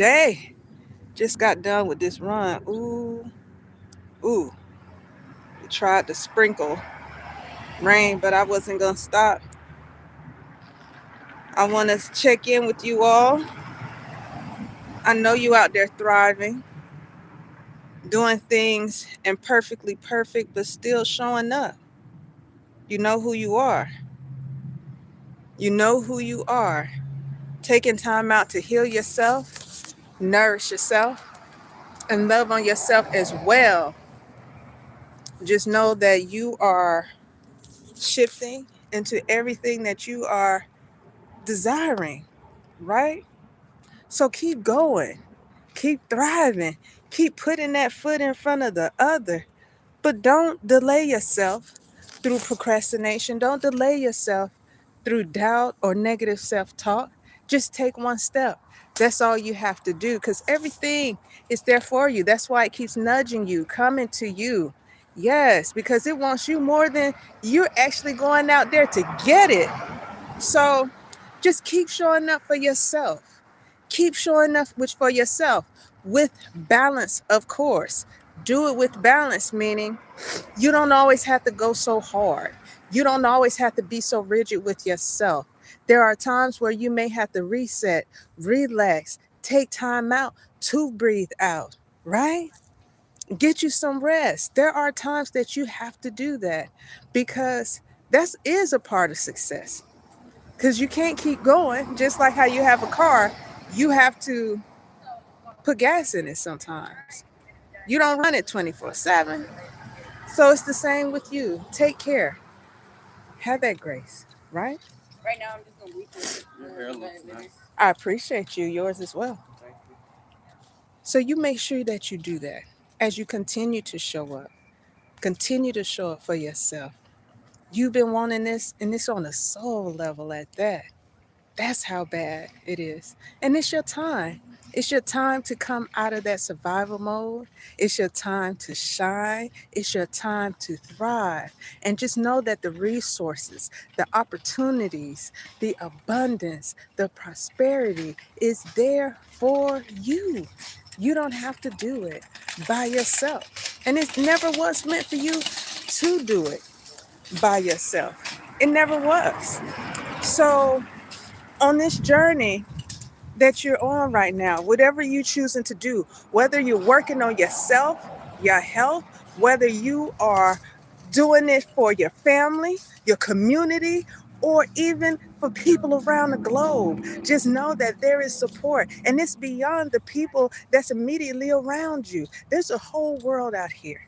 Day. Just got done with this run. Ooh. Tried to sprinkle rain, but I wasn't going to stop. I want to check in with you all. I know you out there thriving, doing things imperfectly perfect, but still showing up. You know who you are. You know who you are. Taking time out to heal yourself, nourish yourself, and love on yourself as well. Just know that you are shifting into everything that you are desiring, right? So keep going, keep thriving, keep putting that foot in front of the other, but don't delay yourself through procrastination. Don't delay yourself through doubt or negative self talk. Just take one step. That's all you have to do because everything is there for you. That's why it keeps nudging you, coming to you. Yes, because it wants you more than you're actually going out there to get it. So just keep showing up for yourself. Keep showing up for yourself with balance, of course. Do it with balance, meaning you don't always have to go so hard. You don't always have to be so rigid with yourself. There are times where you may have to reset, relax, take time out to breathe out, right? Get you some rest. There are times that you have to do that because that is a part of success. Because you can't keep going, just like how you have a car, you have to put gas in it sometimes. You don't run it 24/7. So it's the same with you. Take care. Have that grace, right? Right now, I'm just going to bleach it. Your hair looks nice. I appreciate you. Yours as well. So you make sure that you do that as you continue to show up. Continue to show up for yourself. You've been wanting this, and it's on a soul level at that. That's how bad it is. And it's your time. It's your time to come out of that survival mode. It's your time to shine. It's your time to thrive. And just know that the resources, the opportunities, the abundance, the prosperity is there for you. You don't have to do it by yourself. And it never was meant for you to do it by yourself. It never was. So, on this journey that you're on right now, whatever you choosing to do, whether you're working on yourself, your health, whether you are doing it for your family, your community, or even for people around the globe, just know that there is support and it's beyond the people that's immediately around you. There's a whole world out here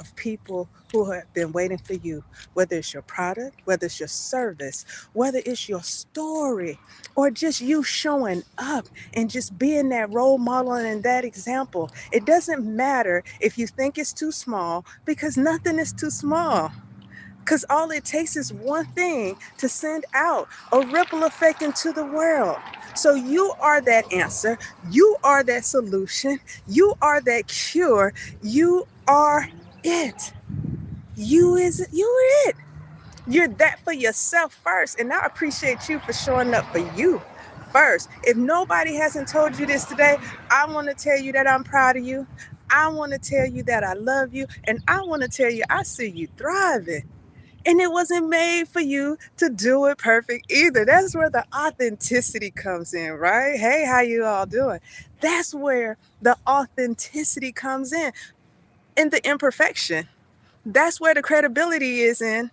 of people who have been waiting for you, whether it's your product, whether it's your service, whether it's your story, or just you showing up and just being that role model and that example. It doesn't matter if you think it's too small because nothing is too small. Because all it takes is one thing to send out a ripple effect into the world. So you are that answer. You are that solution. You are that cure. You are it. You are it. You're that for yourself first. And I appreciate you for showing up for you first. If nobody hasn't told you this today, I want to tell you that I'm proud of you. I want to tell you that I love you. And I want to tell you I see you thriving. And it wasn't made for you to do it perfect either. That's where the authenticity comes in, right? Hey, how you all doing? That's where the authenticity comes in the imperfection. That's where the credibility is in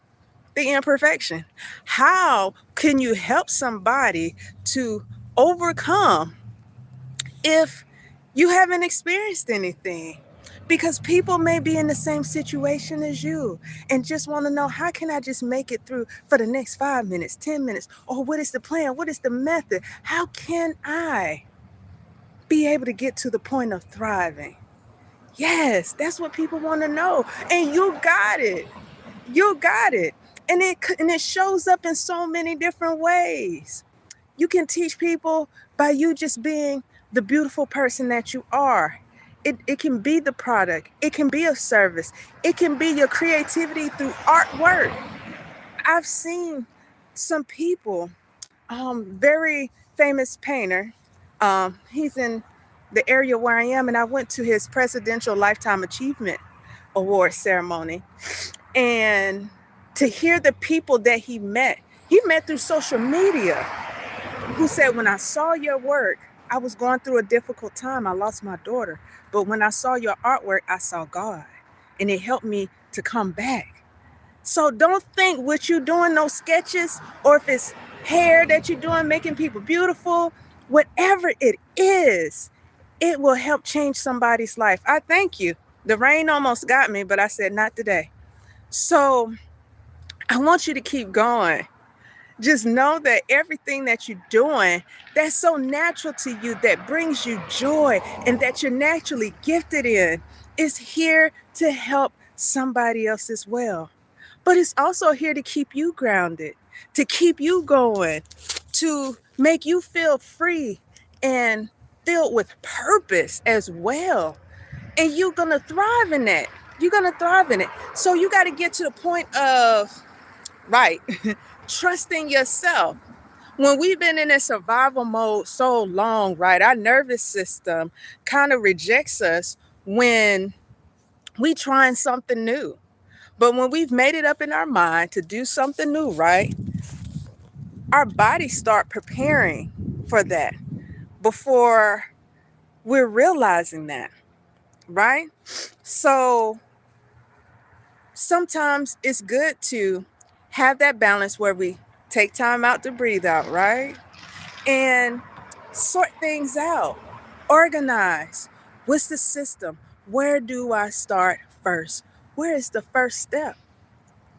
the imperfection. How can you help somebody to overcome if you haven't experienced anything? Because people may be in the same situation as you and just want to know, how can I just make it through for the next 5 minutes, 10 minutes? Or what is the plan? What is the method? How can I be able to get to the point of thriving? Yes, that's what people want to know. And you got it. You got it. And it shows up in so many different ways. You can teach people by you just being the beautiful person that you are. It can be the product. It can be a service. It can be your creativity through artwork. I've seen some people, very famous painter. He's in the area where I am, and I went to his Presidential Lifetime Achievement Award ceremony. And to hear the people that he met through social media, who said, when I saw your work, I was going through a difficult time. I lost my daughter. But when I saw your artwork, I saw God. And it helped me to come back. So don't think what you're doing, those sketches, or if it's hair that you're doing, making people beautiful, whatever it is, it will help change somebody's life. I thank you. The rain almost got me, but I said, not today. So I want you to keep going. Just know that everything that you're doing, that's so natural to you, that brings you joy and that you're naturally gifted in, is here to help somebody else as well. But it's also here to keep you grounded, to keep you going, to make you feel free and filled with purpose as well. And you're going to thrive in that. You're going to thrive in it. So you got to get to the point of, right, trusting yourself. When we've been in a survival mode so long, right, our nervous system kind of rejects us when we trying something new. But when we've made it up in our mind to do something new, right, our bodies start preparing for that before we're realizing that, right? So sometimes it's good to have that balance where we take time out to breathe out, right? And sort things out, organize. What's the system? Where do I start first? Where is the first step?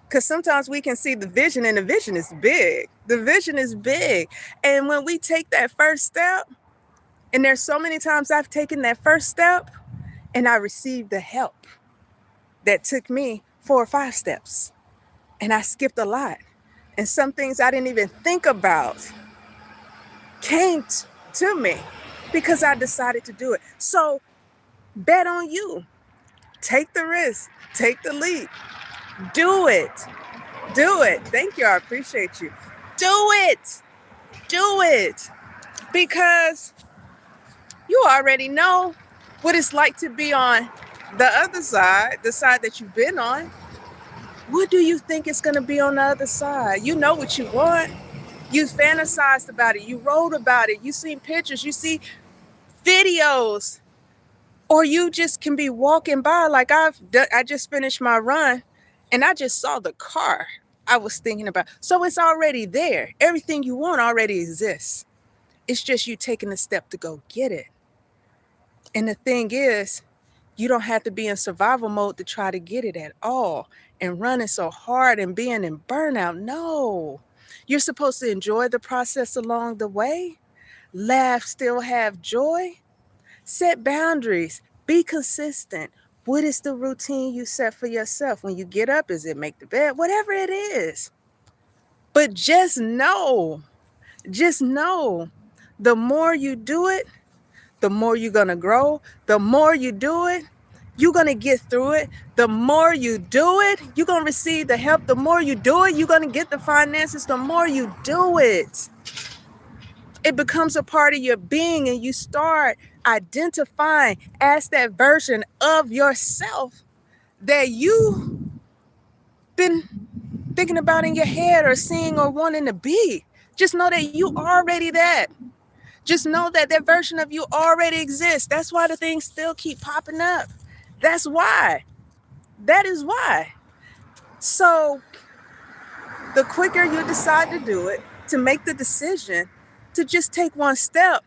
Because sometimes we can see the vision, and the vision is big. The vision is big. And when we take that first step, and there's so many times I've taken that first step and I received the help that took me 4 or 5 steps. And I skipped a lot. And some things I didn't even think about came to me because I decided to do it. So bet on you. Take the risk. Take the leap. Do it. Do it. Thank you. I appreciate you. Do it. Do it. Because you already know what it's like to be on the other side, the side that you've been on. What do you think it's going to be on the other side? You know what you want. You fantasized about it. You wrote about it. You seen pictures. You see videos. Or you just can be walking by, like I just finished my run and I just saw the car I was thinking about. So it's already there. Everything you want already exists. It's just you taking the step to go get it. And the thing is, you don't have to be in survival mode to try to get it at all and running so hard and being in burnout. No, you're supposed to enjoy the process along the way, laugh, still have joy, set boundaries, be consistent. What is the routine you set for yourself? When you get up, is it make the bed? Whatever it is. But just know, the more you do it, the more you're going to grow. The more you do it, you're going to get through it. The more you do it, you're going to receive the help. The more you do it, you're going to get the finances. The more you do it, it becomes a part of your being, and you start identifying as that version of yourself that you've been thinking about in your head or seeing or wanting to be. Just know that you already that. Just know that that version of you already exists. That's why the things still keep popping up. That's why. That is why. So the quicker you decide to do it, to make the decision, to just take one step,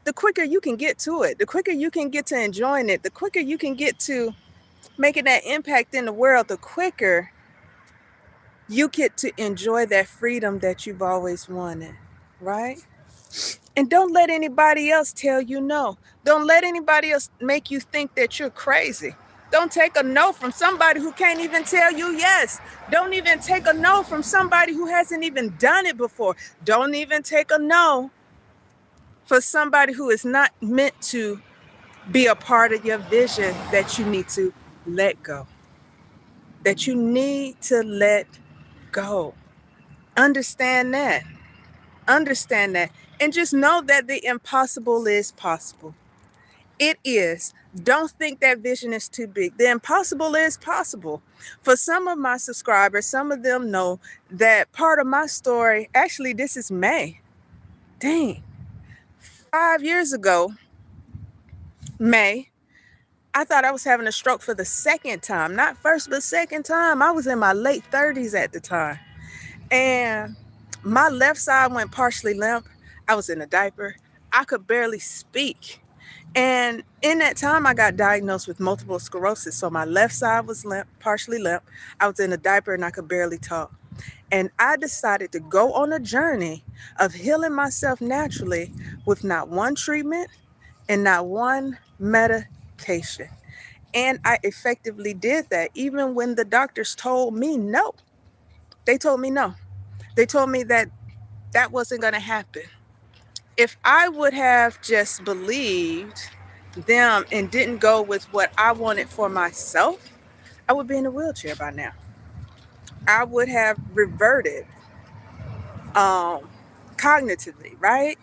the quicker you can get to it, the quicker you can get to enjoying it, the quicker you can get to making that impact in the world, the quicker you get to enjoy that freedom that you've always wanted, right? And don't let anybody else tell you no. Don't let anybody else make you think that you're crazy. Don't take a no from somebody who can't even tell you yes. Don't even take a no from somebody who hasn't even done it before. Don't even take a no for somebody who is not meant to be a part of your vision that you need to let go. That you need to let go. Understand that. Understand that. And just know that the impossible is possible. It is. Don't think that vision is too big. The impossible is possible. For some of my subscribers, some of them know that part of my story, actually, this is May. Dang. 5 years ago, May, I thought I was having a stroke for the second time. Not first, but second time. I was in my late 30s at the time. And my left side went partially limp. I was in a diaper. I could barely speak. And in that time, I got diagnosed with multiple sclerosis. So my left side was limp, partially limp. I was in a diaper and I could barely talk. And I decided to go on a journey of healing myself naturally with not one treatment and not one medication. And I effectively did that, even when the doctors told me no. They told me no. They told me that that wasn't going to happen. If I would have just believed them and didn't go with what I wanted for myself, I would be in a wheelchair by now. I would have reverted cognitively, right?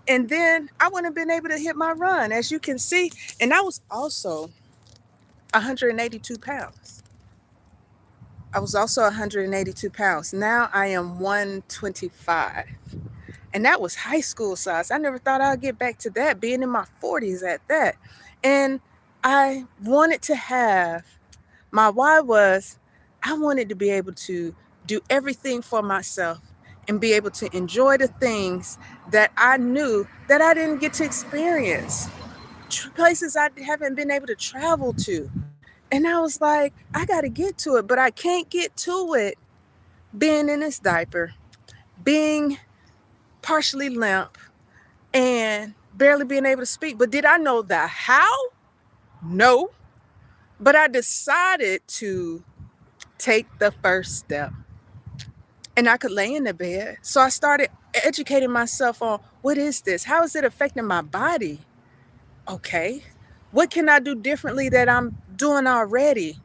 And then I wouldn't have been able to hit my run, as you can see. And I was also 182 pounds. I was also 182 pounds. Now I am 125. And that was high school size. I never thought I'd get back to that, being in my 40s at that. And I wanted to have, my why was, I wanted to be able to do everything for myself and be able to enjoy the things that I knew that I didn't get to experience, places I haven't been able to travel to. And I was like, I got to get to it, but I can't get to it being in this diaper, being partially limp, and barely being able to speak. But did I know the how? No. But I decided to take the first step. And I could lay in the bed. So I started educating myself on, what is this? How is it affecting my body? Okay. What can I do differently that I'm doing already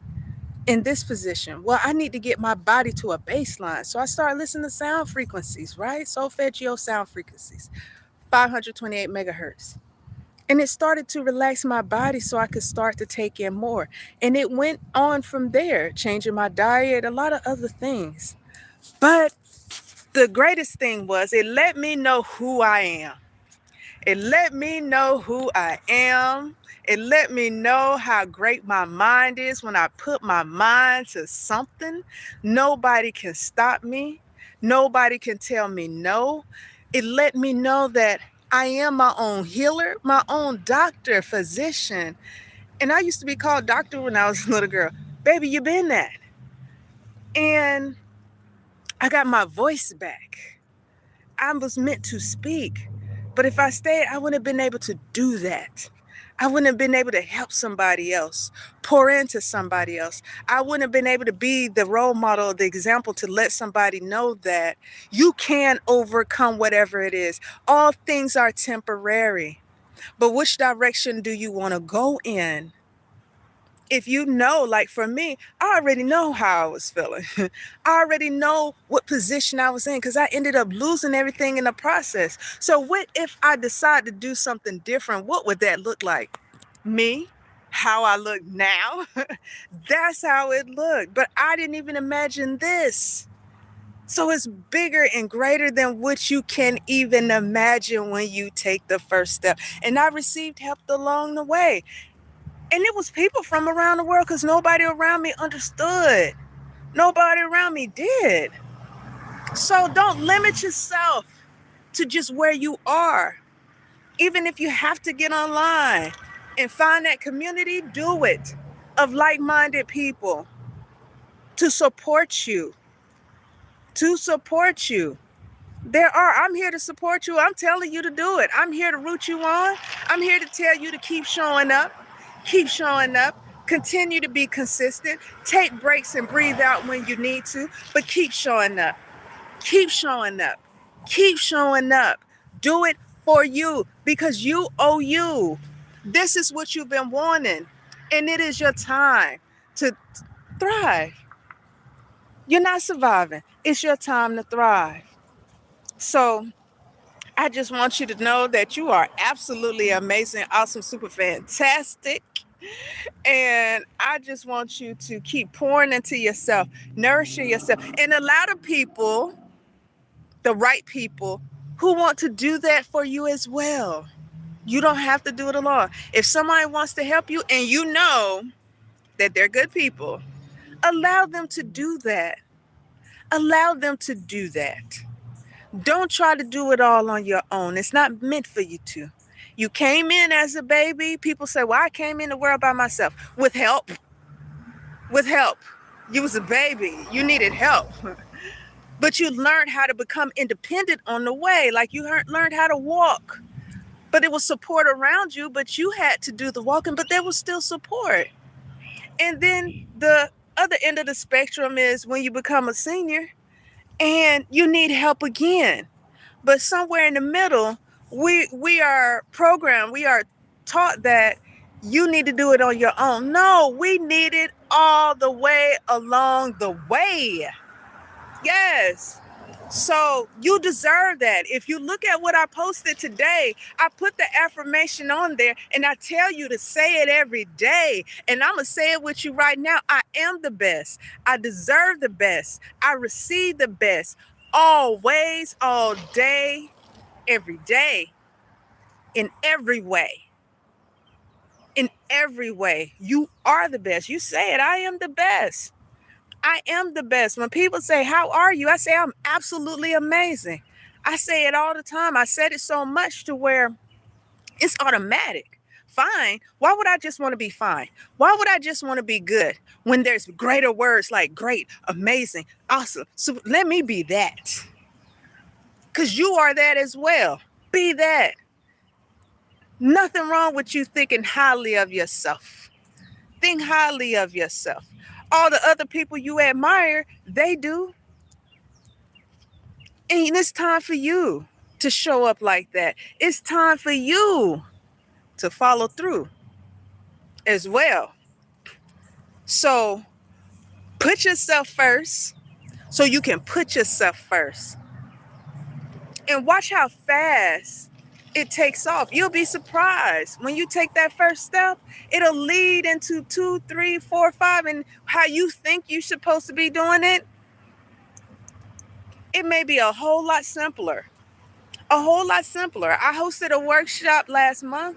in this position? Well, I need to get my body to a baseline. So I started listening to sound frequencies, right? Solfeggio sound frequencies, 528 megahertz. And it started to relax my body so I could start to take in more. And it went on from there, changing my diet, a lot of other things. But the greatest thing was, it let me know who I am. It let me know who I am. It let me know how great my mind is when I put my mind to something. Nobody can stop me. Nobody can tell me no. It let me know that I am my own healer, my own doctor, physician. And I used to be called doctor when I was a little girl. Baby, you been that. And I got my voice back. I was meant to speak. But if I stayed, I wouldn't have been able to do that. I wouldn't have been able to help somebody else, pour into somebody else. I wouldn't have been able to be the role model, the example to let somebody know that you can overcome whatever it is. All things are temporary. But which direction do you want to go in? If you know, like for me, I already know how I was feeling. I already know what position I was in because I ended up losing everything in the process. So what if I decide to do something different? What would that look like? Me, how I look now, that's how it looked. But I didn't even imagine this. So it's bigger and greater than what you can even imagine when you take the first step. And I received help along the way. And it was people from around the world because nobody around me understood. Nobody around me did. So don't limit yourself to just where you are. Even if you have to get online and find that community, do it, of like-minded people to support you. To support you. I'm here to support you. I'm telling you to do it. I'm here to root you on. I'm here to tell you to keep showing up. Keep showing up. Continue to be consistent. Take breaks and breathe out when you need to, but keep showing up. Keep showing up. Keep showing up. Do it for you because you owe you. This is what you've been wanting, and it is your time to thrive. You're not surviving. It's your time to thrive. So I just want you to know that you are absolutely amazing, awesome, super fantastic. And I just want you to keep pouring into yourself, nourishing yourself. And a lot of people, the right people, who want to do that for you as well. You don't have to do it alone. If somebody wants to help you and you know that they're good people, allow them to do that. Allow them to do that. Don't try to do it all on your own. It's not meant for you to. You came in as a baby. People say, well, I came in the world by myself. With help. With help. You was a baby. You needed help. But you learned how to become independent on the way. Like you learned how to walk. But it was support around you, but you had to do the walking, but there was still support. And then the other end of the spectrum is when you become a senior and you need help again. But somewhere in the middle, we are programmed, we are taught that you need to do it on your own. No, we need it all the way along the way. Yes. So you deserve that. If you look at what I posted today, I put the affirmation on there and I tell you to say it every day. And I'm going to say it with you right now. I am the best. I deserve the best. I receive the best. Always, all day, every day, in every way. In every way. You are the best. You say it. I am the best. I am the best. When people say, how are you? I say, I'm absolutely amazing. I say it all the time. I said it so much to where it's automatic. Fine. Why would I just want to be fine? Why would I just want to be good when there's greater words like great, amazing, awesome? So let me be that. Because you are that as well. Be that. Nothing wrong with you thinking highly of yourself. Think highly of yourself. All the other people you admire, they do. And it's time for you to show up like that. It's time for you to follow through as well. So put yourself first so you can put yourself first. And watch how fast it takes off. You'll be surprised when you take that first step. It'll lead into 2, 3, 4, 5, and how you think you're supposed to be doing it. It may be a whole lot simpler. A whole lot simpler. I hosted a workshop last month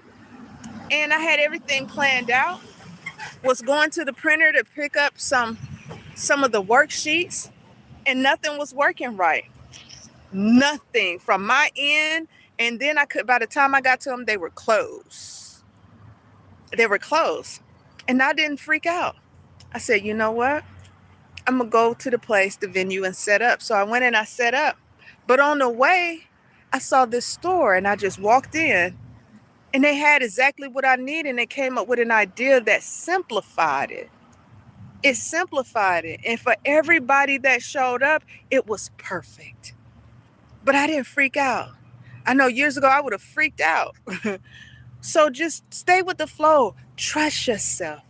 and I had everything planned out. Was going to the printer to pick up some of the worksheets and nothing was working right. Nothing from my end. And then by the time I got to them, they were closed. They were closed. And I didn't freak out. I said, you know what? I'm going to go to the place, the venue, and set up. So I went and I set up. But on the way, I saw this store and I just walked in and they had exactly what I needed. And they came up with an idea that simplified it. It simplified it. And for everybody that showed up, it was perfect. But I didn't freak out. I know years ago I would have freaked out. So just stay with the flow. Trust yourself.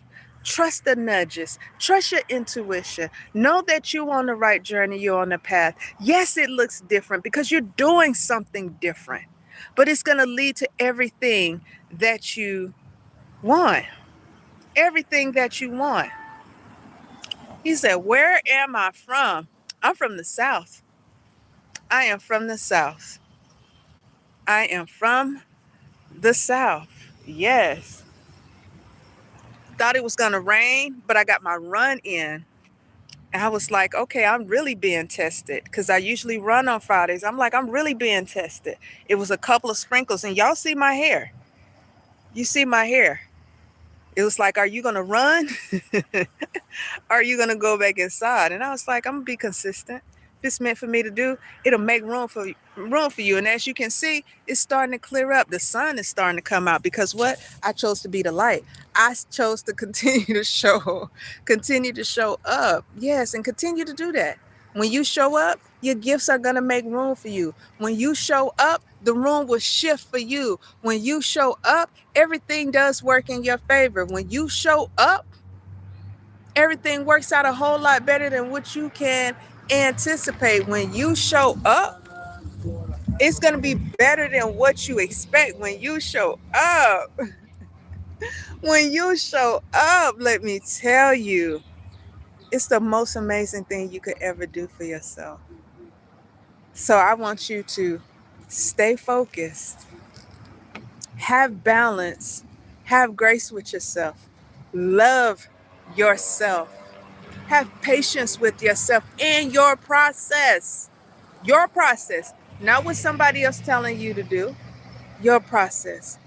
Trust the nudges. Trust your intuition. Know that you're on the right journey. You're on the path. Yes, it looks different because you're doing something different. But it's going to lead to everything that you want. Everything that you want. He said, where am I from? I'm from the South. I am from the South. I am from the South. Yes. Thought it was going to rain, but I got my run in. And I was like, okay, I'm really being tested because I usually run on Fridays. I'm like, I'm really being tested. It was a couple of sprinkles and y'all see my hair. You see my hair. It was like, are you going to run? Are you going to go back inside? And I was like, I'm going to be consistent. If it's meant for me to do, it'll make room for you. And as you can see, it's starting to clear up. The sun is starting to come out because what? I chose to be the light. I chose to continue to show up. Yes, and continue to do that. When you show up, your gifts are going to make room for you. When you show up, the room will shift for you. When you show up, everything does work in your favor. When you show up, everything works out a whole lot better than what you can anticipate. When you show up, It's going to be better than what you expect when you show up. When you show up, let me tell you, it's the most amazing thing you could ever do for yourself. So I want you to stay focused, have balance, have grace with yourself, love yourself, have patience with yourself in your process. Your process, not what somebody else telling you to do, your process.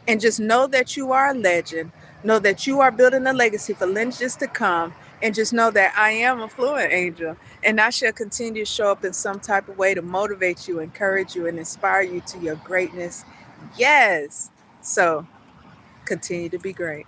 And just know that you are a legend. Know that you are building a legacy for lineages to come. And just know that I am a fluent angel. And I shall continue to show up in some type of way to motivate you, encourage you, and inspire you to your greatness. Yes. So continue to be great.